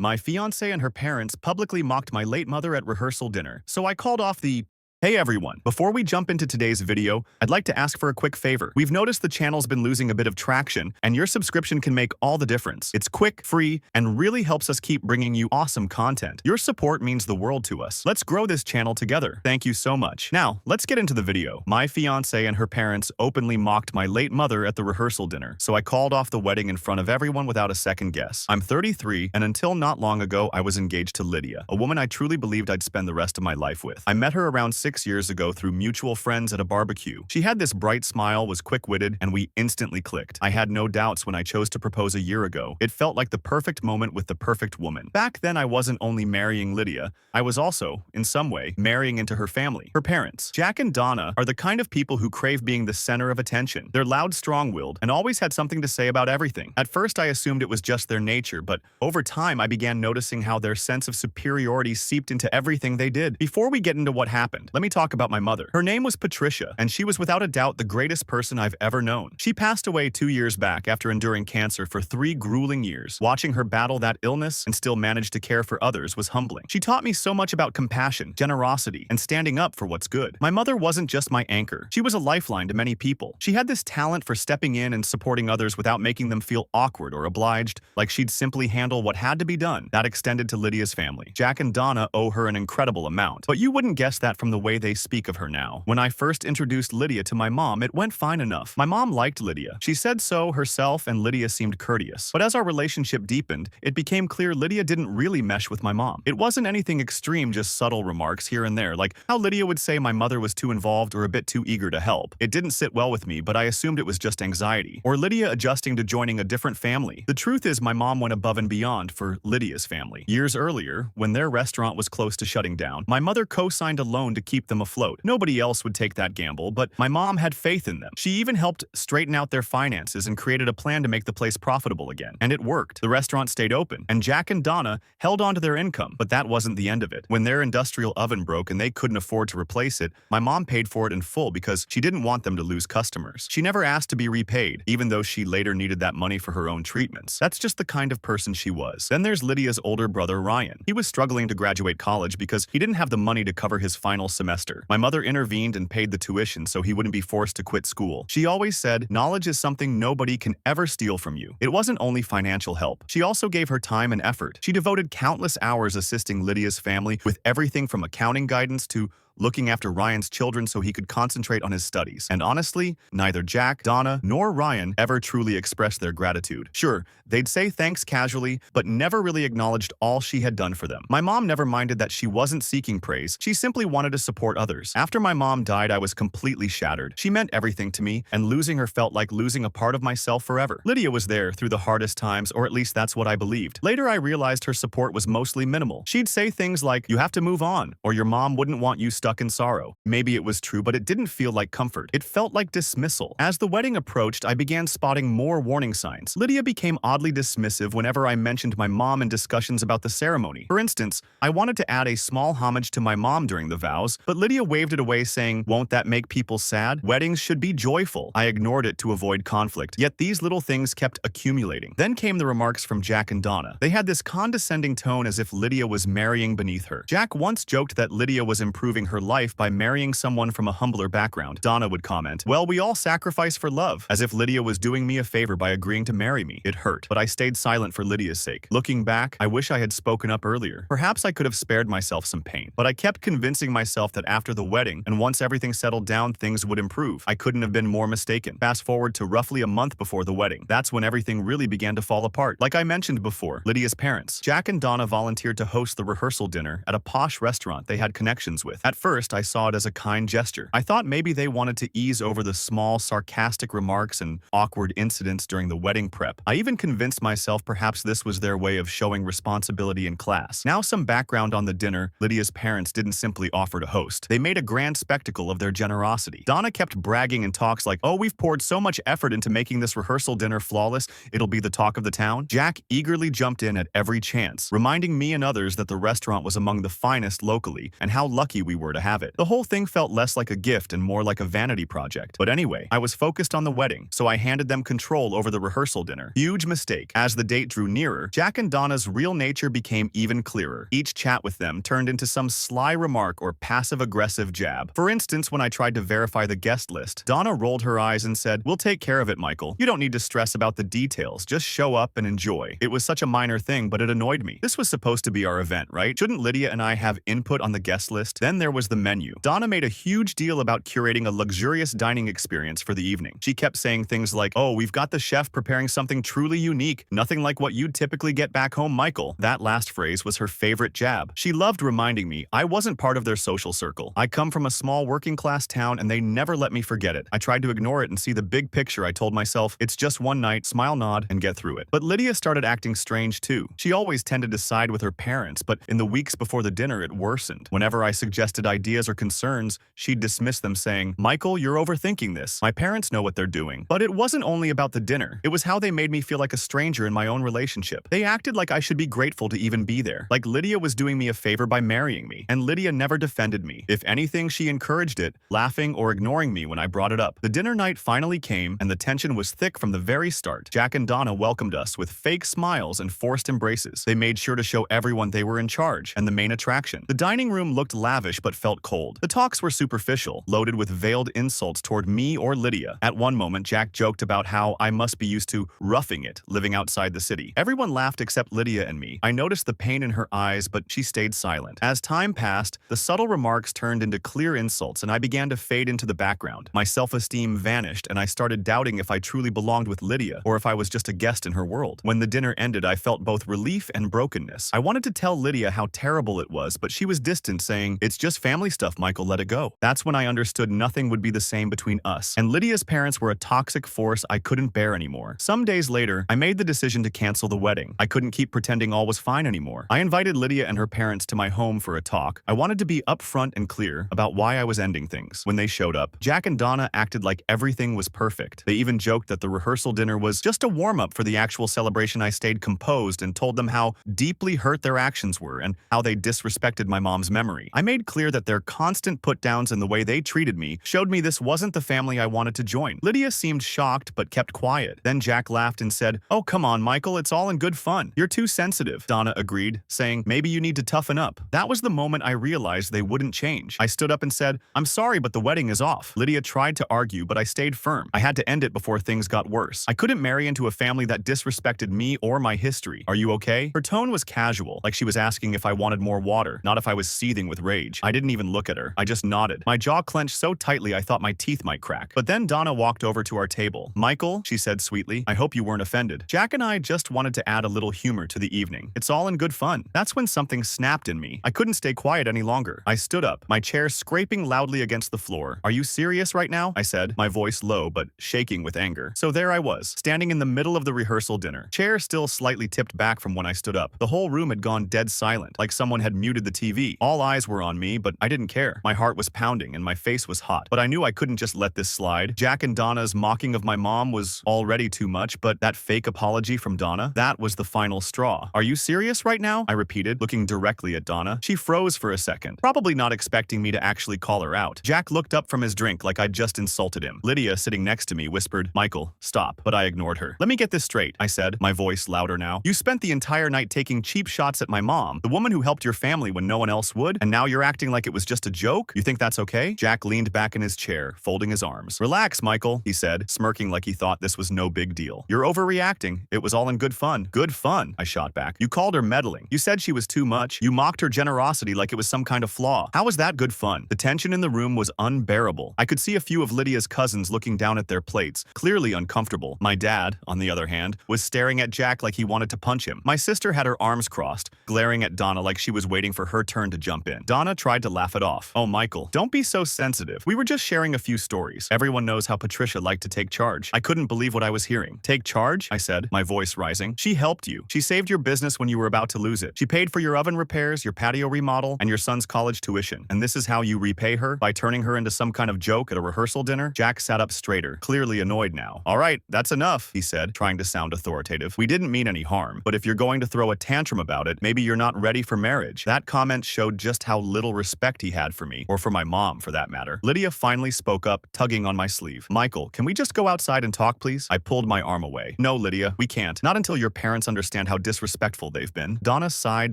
My fiancée and her parents publicly mocked my late mother at rehearsal dinner, so I called off the Hey everyone, before we jump into today's video, I'd like to ask for a quick favor. We've noticed the channel's been losing a bit of traction, and your subscription can make all the difference. It's quick, free, and really helps us keep bringing you awesome content. Your support means the world to us. Let's grow this channel together. Thank you so much. Now, let's get into the video. My fiancée and her parents openly mocked my late mother at the rehearsal dinner, so I called off the wedding in front of everyone without a second guess. I'm 33, and until not long ago, I was engaged to Lydia, a woman I truly believed I'd spend the rest of my life with. I met her around 6 years ago through mutual friends at a barbecue. She had this bright smile, was quick-witted, and we instantly clicked. I had no doubts when I chose to propose a year ago. It felt like the perfect moment with the perfect woman. Back then, I wasn't only marrying Lydia, I was also, in some way, marrying into her family. Her parents, Jack and Donna, are the kind of people who crave being the center of attention. They're loud, strong-willed, and always had something to say about everything. At first, I assumed it was just their nature, but over time, I began noticing how their sense of superiority seeped into everything they did. Before we get into what happened, let me talk about my mother. Her name was Patricia, and she was without a doubt the greatest person I've ever known. She passed away 2 years back after enduring cancer for 3 grueling years. Watching her battle that illness and still manage to care for others was humbling. She taught me so much about compassion, generosity, and standing up for what's good. My mother wasn't just my anchor. She was a lifeline to many people. She had this talent for stepping in and supporting others without making them feel awkward or obliged, like she'd simply handle what had to be done. That extended to Lydia's family. Jack and Donna owe her an incredible amount, but you wouldn't guess that from the way they speak of her now. When I first introduced Lydia to my mom, it went fine enough. My mom liked Lydia. She said so herself, and Lydia seemed courteous. But as our relationship deepened, it became clear Lydia didn't really mesh with my mom. It wasn't anything extreme, just subtle remarks here and there, like how Lydia would say my mother was too involved or a bit too eager to help. It didn't sit well with me, but I assumed it was just anxiety. Or Lydia adjusting to joining a different family. The truth is my mom went above and beyond for Lydia's family. Years earlier, when their restaurant was close to shutting down, my mother co-signed a loan to keep them afloat. Nobody else would take that gamble, but my mom had faith in them. She even helped straighten out their finances and created a plan to make the place profitable again. And it worked. The restaurant stayed open, and Jack and Donna held on to their income. But that wasn't the end of it. When their industrial oven broke and they couldn't afford to replace it, my mom paid for it in full because she didn't want them to lose customers. She never asked to be repaid, even though she later needed that money for her own treatments. That's just the kind of person she was. Then there's Lydia's older brother, Ryan. He was struggling to graduate college because he didn't have the money to cover his final semester. My mother intervened and paid the tuition so he wouldn't be forced to quit school. She always said, knowledge is something nobody can ever steal from you. It wasn't only financial help. She also gave her time and effort. She devoted countless hours assisting Lydia's family with everything from accounting guidance to looking after Ryan's children so he could concentrate on his studies. And honestly, neither Jack, Donna, nor Ryan ever truly expressed their gratitude. Sure, they'd say thanks casually, but never really acknowledged all she had done for them. My mom never minded that she wasn't seeking praise. She simply wanted to support others. After my mom died, I was completely shattered. She meant everything to me, and losing her felt like losing a part of myself forever. Lydia was there through the hardest times, or at least that's what I believed. Later, I realized her support was mostly minimal. She'd say things like, "You have to move on," or "Your mom wouldn't want you stuck in sorrow." Maybe it was true, but it didn't feel like comfort. It felt like dismissal. As the wedding approached, I began spotting more warning signs. Lydia became oddly dismissive whenever I mentioned my mom in discussions about the ceremony. For instance, I wanted to add a small homage to my mom during the vows, but Lydia waved it away saying, "Won't that make people sad? Weddings should be joyful." I ignored it to avoid conflict, yet these little things kept accumulating. Then came the remarks from Jack and Donna. They had this condescending tone as if Lydia was marrying beneath her. Jack once joked that Lydia was improving her life by marrying someone from a humbler background. Donna would comment, "Well, we all sacrifice for love," as if Lydia was doing me a favor by agreeing to marry me. It hurt, but I stayed silent for Lydia's sake. Looking back, I wish I had spoken up earlier. Perhaps I could have spared myself some pain, but I kept convincing myself that after the wedding, and once everything settled down, things would improve. I couldn't have been more mistaken. Fast forward to roughly a month before the wedding. That's when everything really began to fall apart. Like I mentioned before, Lydia's parents, Jack and Donna, volunteered to host the rehearsal dinner at a posh restaurant they had connections with. At first, I saw it as a kind gesture. I thought maybe they wanted to ease over the small, sarcastic remarks and awkward incidents during the wedding prep. I even convinced myself perhaps this was their way of showing responsibility in class. Now, some background on the dinner. Lydia's parents didn't simply offer to host. They made a grand spectacle of their generosity. Donna kept bragging in talks like, "Oh, we've poured so much effort into making this rehearsal dinner flawless, it'll be the talk of the town." Jack eagerly jumped in at every chance, reminding me and others that the restaurant was among the finest locally and how lucky we were were to have it. The whole thing felt less like a gift and more like a vanity project. But anyway, I was focused on the wedding, so I handed them control over the rehearsal dinner. Huge mistake. As the date drew nearer, Jack and Donna's real nature became even clearer. Each chat with them turned into some sly remark or passive-aggressive jab. For instance, when I tried to verify the guest list, Donna rolled her eyes and said, "We'll take care of it, Michael. You don't need to stress about the details. Just show up and enjoy." It was such a minor thing, but it annoyed me. This was supposed to be our event, right? Shouldn't Lydia and I have input on the guest list? Then there was the menu. Donna made a huge deal about curating a luxurious dining experience for the evening. She kept saying things like, "Oh, we've got the chef preparing something truly unique. Nothing like what you'd typically get back home, Michael." That last phrase was her favorite jab. She loved reminding me I wasn't part of their social circle. I come from a small working-class town and they never let me forget it. I tried to ignore it and see the big picture. I told myself, it's just one night, smile, nod, and get through it. But Lydia started acting strange too. She always tended to side with her parents, but in the weeks before the dinner it worsened. Whenever I suggested ideas or concerns, she'd dismiss them saying, "Michael, you're overthinking this. My parents know what they're doing." But it wasn't only about the dinner. It was how they made me feel like a stranger in my own relationship. They acted like I should be grateful to even be there. Like Lydia was doing me a favor by marrying me. And Lydia never defended me. If anything, she encouraged it, laughing or ignoring me when I brought it up. The dinner night finally came, and the tension was thick from the very start. Jack and Donna welcomed us with fake smiles and forced embraces. They made sure to show everyone they were in charge and the main attraction. The dining room looked lavish but felt cold. The talks were superficial, loaded with veiled insults toward me or Lydia. At one moment, Jack joked about how I must be used to roughing it, living outside the city. Everyone laughed except Lydia and me. I noticed the pain in her eyes, but she stayed silent. As time passed, the subtle remarks turned into clear insults, and I began to fade into the background. My self-esteem vanished, and I started doubting if I truly belonged with Lydia or if I was just a guest in her world. When the dinner ended, I felt both relief and brokenness. I wanted to tell Lydia how terrible it was, but she was distant, saying, "It's just family stuff, Michael, let it go." That's when I understood nothing would be the same between us, and Lydia's parents were a toxic force I couldn't bear anymore. Some days later, I made the decision to cancel the wedding. I couldn't keep pretending all was fine anymore. I invited Lydia and her parents to my home for a talk. I wanted to be upfront and clear about why I was ending things. When they showed up, Jack and Donna acted like everything was perfect. They even joked that the rehearsal dinner was just a warm-up for the actual celebration. I stayed composed and told them how deeply hurt their actions were and how they disrespected my mom's memory. I made clear that their constant put-downs and the way they treated me showed me this wasn't the family I wanted to join. Lydia seemed shocked but kept quiet. Then Jack laughed and said, "Oh, come on, Michael, it's all in good fun. You're too sensitive." Donna agreed, saying, "Maybe you need to toughen up." That was the moment I realized they wouldn't change. I stood up and said, "I'm sorry, but the wedding is off." Lydia tried to argue, but I stayed firm. I had to end it before things got worse. I couldn't marry into a family that disrespected me or my history. "Are you okay?" Her tone was casual, like she was asking if I wanted more water, not if I was seething with rage. I didn't even look at her. I just nodded. My jaw clenched so tightly I thought my teeth might crack. But then Donna walked over to our table. "Michael," she said sweetly, "I hope you weren't offended. Jack and I just wanted to add a little humor to the evening. It's all in good fun." That's when something snapped in me. I couldn't stay quiet any longer. I stood up, my chair scraping loudly against the floor. "Are you serious right now?" I said, my voice low but shaking with anger. So there I was, standing in the middle of the rehearsal dinner, chair still slightly tipped back from when I stood up. The whole room had gone dead silent, like someone had muted the TV. All eyes were on me, but I didn't care. My heart was pounding and my face was hot. But I knew I couldn't just let this slide. Jack and Donna's mocking of my mom was already too much, but that fake apology from Donna, that was the final straw. "Are you serious right now?" I repeated, looking directly at Donna. She froze for a second, probably not expecting me to actually call her out. Jack looked up from his drink like I'd just insulted him. Lydia, sitting next to me, whispered, "Michael, stop." But I ignored her. "Let me get this straight," I said, my voice louder now. "You spent the entire night taking cheap shots at my mom, the woman who helped your family when no one else would, and now you're acting like it was just a joke? You think that's okay?" Jack leaned back in his chair, folding his arms. "Relax, Michael," he said, smirking like he thought this was no big deal. "You're overreacting. It was all in good fun." "Good fun," I shot back. "You called her meddling. You said she was too much. You mocked her generosity like it was some kind of flaw. How was that good fun?" The tension in the room was unbearable. I could see a few of Lydia's cousins looking down at their plates, clearly uncomfortable. My dad, on the other hand, was staring at Jack like he wanted to punch him. My sister had her arms crossed, glaring at Donna like she was waiting for her turn to jump in. Donna tried to laugh it off. "Oh, Michael, don't be so sensitive. We were just sharing a few stories. Everyone knows how Patricia liked to take charge." I couldn't believe what I was hearing. "Take charge?" I said, my voice rising. "She helped you. She saved your business when you were about to lose it. She paid for your oven repairs, your patio remodel, and your son's college tuition. And this is how you repay her? By turning her into some kind of joke at a rehearsal dinner?" Jack sat up straighter, clearly annoyed now. "All right, that's enough," he said, trying to sound authoritative. "We didn't mean any harm, but if you're going to throw a tantrum about it, maybe you're not ready for marriage." That comment showed just how little respect respect he had for me, or for my mom for that matter. Lydia finally spoke up, tugging on my sleeve. Michael, can we just go outside and talk, please? I pulled my arm away. No, Lydia, we can't. Not until your parents understand how disrespectful they've been. Donna sighed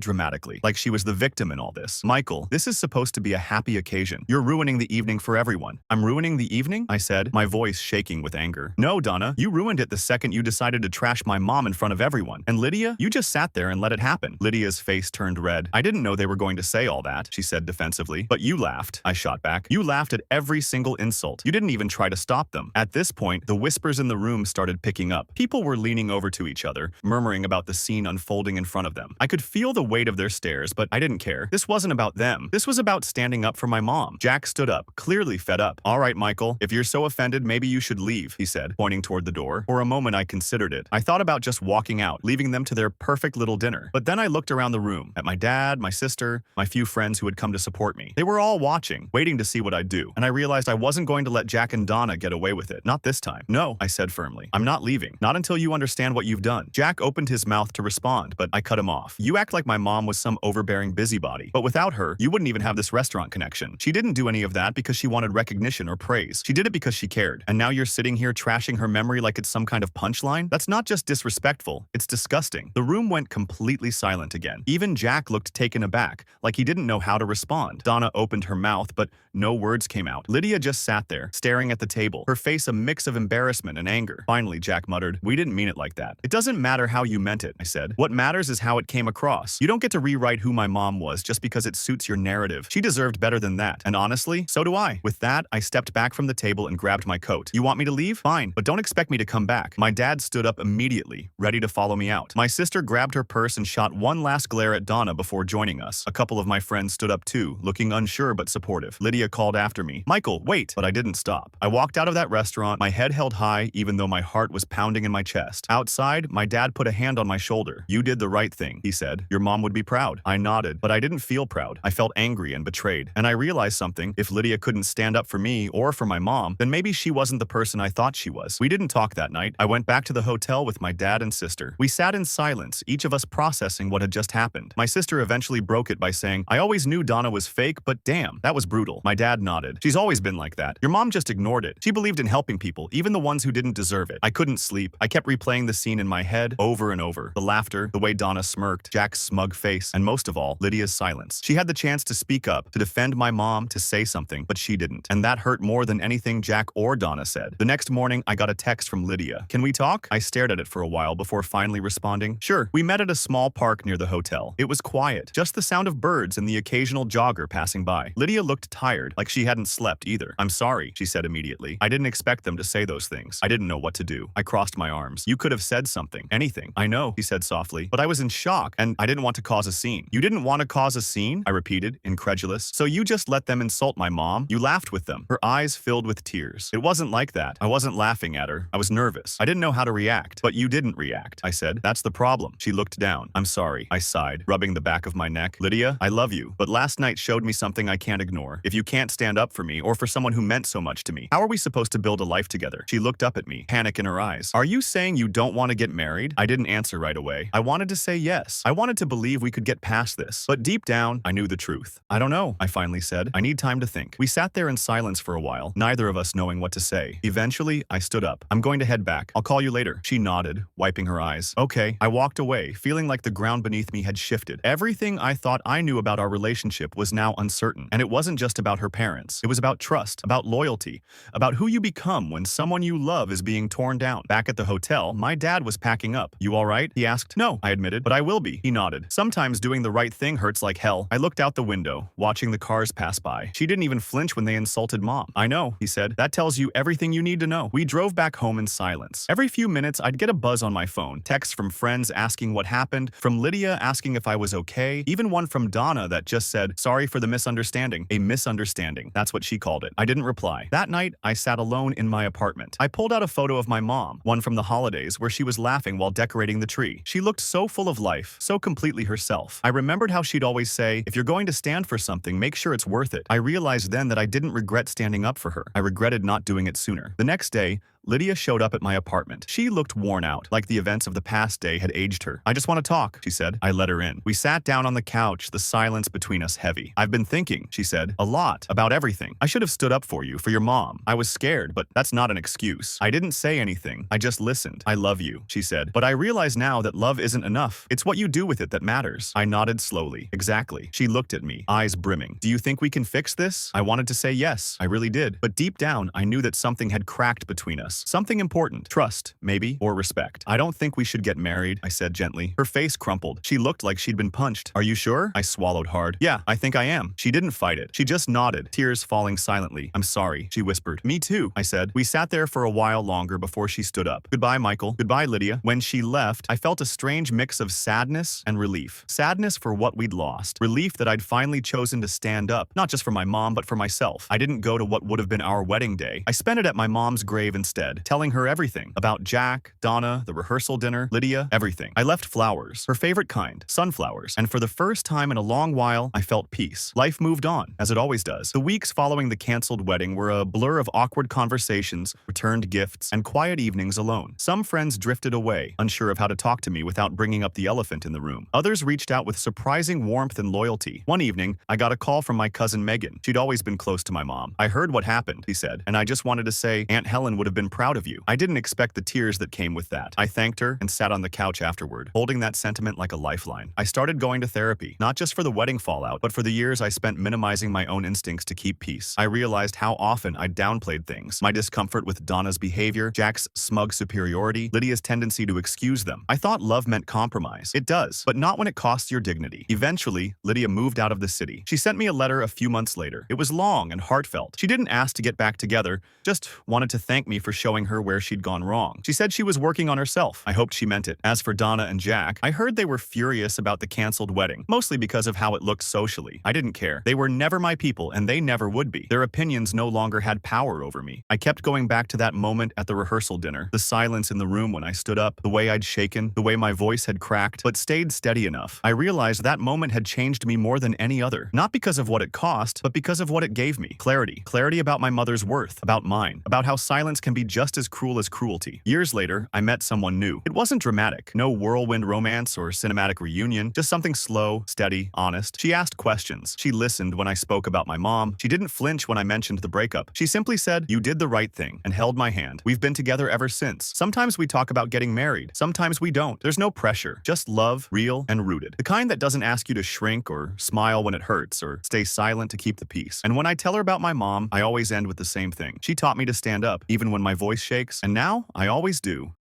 dramatically, like she was the victim in all this. Michael, this is supposed to be a happy occasion. You're ruining the evening for everyone. I'm ruining the evening? I said, my voice shaking with anger. No, Donna, you ruined it the second you decided to trash my mom in front of everyone. And Lydia, you just sat there and let it happen. Lydia's face turned red. I didn't know they were going to say all that, she said defensively. But you laughed, I shot back. You laughed at every single insult. You didn't even try to stop them. At this point, the whispers in the room started picking up. People were leaning over to each other, murmuring about the scene unfolding in front of them. I could feel the weight of their stares, but I didn't care. This wasn't about them. This was about standing up for my mom. Jack stood up, clearly fed up. All right, Michael, if you're so offended, maybe you should leave, he said, pointing toward the door. For a moment, I considered it. I thought about just walking out, leaving them to their perfect little dinner. But then I looked around the room, at my dad, my sister, my few friends who had come to support me. They were all watching, waiting to see what I'd do. And I realized I wasn't going to let Jack and Donna get away with it. Not this time. No, I said firmly. I'm not leaving. Not until you understand what you've done. Jack opened his mouth to respond, but I cut him off. You act like my mom was some overbearing busybody. But without her, you wouldn't even have this restaurant connection. She didn't do any of that because she wanted recognition or praise. She did it because she cared. And now you're sitting here trashing her memory like it's some kind of punchline? That's not just disrespectful. It's disgusting. The room went completely silent again. Even Jack looked taken aback, like he didn't know how to respond. Donna opened her mouth, but no words came out. Lydia just sat there, staring at the table, her face a mix of embarrassment and anger. Finally, Jack muttered, we didn't mean it like that. It doesn't matter how you meant it, I said. What matters is how it came across. You don't get to rewrite who my mom was just because it suits your narrative. She deserved better than that. And honestly, so do I. With that, I stepped back from the table and grabbed my coat. You want me to leave? Fine, but don't expect me to come back. My dad stood up immediately, ready to follow me out. My sister grabbed her purse and shot one last glare at Donna before joining us. A couple of my friends stood up too, looking unsure but supportive. Lydia called after me, Michael, wait! But I didn't stop. I walked out of that restaurant, my head held high even though my heart was pounding in my chest. Outside, my dad put a hand on my shoulder. You did the right thing, he said. Your mom would be proud. I nodded, but I didn't feel proud. I felt angry and betrayed. And I realized something. If Lydia couldn't stand up for me or for my mom, then maybe she wasn't the person I thought she was. We didn't talk that night. I went back to the hotel with my dad and sister. We sat in silence, each of us processing what had just happened. My sister eventually broke it by saying, I always knew Donna was fake, but damn, that was brutal. My dad nodded. She's always been like that. Your mom just ignored it. She believed in helping people, even the ones who didn't deserve it. I couldn't sleep. I kept replaying the scene in my head over and over. The laughter, the way Donna smirked, Jack's smug face, and most of all, Lydia's silence. She had the chance to speak up, to defend my mom, to say something, but she didn't. And that hurt more than anything Jack or Donna said. The next morning, I got a text from Lydia. Can we talk? I stared at it for a while before finally responding. Sure. We met at a small park near the hotel. It was quiet, just the sound of birds and the occasional jogger passing by. Lydia looked tired, like she hadn't slept either. I'm sorry, she said immediately. I didn't expect them to say those things. I didn't know what to do. I crossed my arms. You could have said something. Anything. I know, he said softly, but I was in shock and I didn't want to cause a scene. You didn't want to cause a scene? I repeated, incredulous. So you just let them insult my mom? You laughed with them. Her eyes filled with tears. It wasn't like that. I wasn't laughing at her. I was nervous. I didn't know how to react. But you didn't react, I said. That's the problem. She looked down. I'm sorry, I sighed, rubbing the back of my neck. Lydia, I love you, but last night showed me something I can't ignore. If you can't stand up for me or for someone who meant so much to me, how are we supposed to build a life together? She looked up at me, panic in her eyes. Are you saying you don't want to get married? I didn't answer right away. I wanted to say yes. I wanted to believe we could get past this. But deep down, I knew the truth. I don't know, I finally said. I need time to think. We sat there in silence for a while, neither of us knowing what to say. Eventually, I stood up. I'm going to head back. I'll call you later. She nodded, wiping her eyes. Okay. I walked away, feeling like the ground beneath me had shifted. Everything I thought I knew about our relationship was now uncertain. And it wasn't just about her parents. It was about trust, about loyalty, about who you become when someone you love is being torn down. Back at the hotel, my dad was packing up. You all right? He asked. No, I admitted, but I will be. He nodded. Sometimes doing the right thing hurts like hell. I looked out the window, watching the cars pass by. She didn't even flinch when they insulted Mom. I know, he said. That tells you everything you need to know. We drove back home in silence. Every few minutes, I'd get a buzz on my phone. Texts from friends asking what happened, from Lydia asking if I was okay, even one from Donna that just said, sorry for the misunderstanding. A misunderstanding. That's what she called it. I didn't reply. That night, I sat alone in my apartment. I pulled out a photo of my mom, one from the holidays where she was laughing while decorating the tree. She looked so full of life, so completely herself. I remembered how she'd always say, if you're going to stand for something, make sure it's worth it. I realized then that I didn't regret standing up for her. I regretted not doing it sooner. The next day, Lydia showed up at my apartment. She looked worn out, like the events of the past day had aged her. "I just want to talk," she said. I let her in. We sat down on the couch, the silence between us heavy. "I've been thinking," she said, "a lot about everything. I should have stood up for you, for your mom. I was scared, but that's not an excuse." I didn't say anything. I just listened. "I love you," she said. "But I realize now that love isn't enough. It's what you do with it that matters." I nodded slowly. "Exactly." She looked at me, eyes brimming. "Do you think we can fix this?" I wanted to say yes. I really did. But deep down, I knew that something had cracked between us. Something important. Trust, maybe, or respect. "I don't think we should get married," I said gently. Her face crumpled. She looked like she'd been punched. "Are you sure?" I swallowed hard. "Yeah, I think I am." She didn't fight it. She just nodded, tears falling silently. "I'm sorry," she whispered. "Me too," I said. We sat there for a while longer before she stood up. "Goodbye, Michael. Goodbye, Lydia." When she left, I felt a strange mix of sadness and relief. Sadness for what we'd lost. Relief that I'd finally chosen to stand up, not just for my mom, but for myself. I didn't go to what would have been our wedding day. I spent it at my mom's grave instead, telling her everything about Jack, Donna, the rehearsal dinner, Lydia, everything. I left flowers, her favorite kind, sunflowers, and for the first time in a long while, I felt peace. Life moved on, as it always does. The weeks following the canceled wedding were a blur of awkward conversations, returned gifts, and quiet evenings alone. Some friends drifted away, unsure of how to talk to me without bringing up the elephant in the room. Others reached out with surprising warmth and loyalty. One evening, I got a call from my cousin Megan. She'd always been close to my mom. "I heard what happened," he said, "and I just wanted to say Aunt Helen would have been proud of you." I didn't expect the tears that came with that. I thanked her and sat on the couch afterward, holding that sentiment like a lifeline. I started going to therapy, not just for the wedding fallout, but for the years I spent minimizing my own instincts to keep peace. I realized how often I'd downplayed things. My discomfort with Donna's behavior, Jack's smug superiority, Lydia's tendency to excuse them. I thought love meant compromise. It does, but not when it costs your dignity. Eventually, Lydia moved out of the city. She sent me a letter a few months later. It was long and heartfelt. She didn't ask to get back together, just wanted to thank me for showing her where she'd gone wrong. She said she was working on herself. I hoped she meant it. As for Donna and Jack, I heard they were furious about the canceled wedding, mostly because of how it looked socially. I didn't care. They were never my people, and they never would be. Their opinions no longer had power over me. I kept going back to that moment at the rehearsal dinner, the silence in the room when I stood up, the way I'd shaken, the way my voice had cracked, but stayed steady enough. I realized that moment had changed me more than any other, not because of what it cost, but because of what it gave me. Clarity. Clarity about my mother's worth, about mine, about how silence can be just as cruel as cruelty. Years later, I met someone new. It wasn't dramatic, no whirlwind romance or cinematic reunion, just something slow, steady, honest. She asked questions. She listened when I spoke about my mom. She didn't flinch when I mentioned the breakup. She simply said, "You did the right thing," and held my hand. We've been together ever since. Sometimes we talk about getting married. Sometimes we don't. There's no pressure, just love, real and rooted. The kind that doesn't ask you to shrink or smile when it hurts or stay silent to keep the peace. And when I tell her about my mom, I always end with the same thing. She taught me to stand up, even when my voice shakes, and now I always do.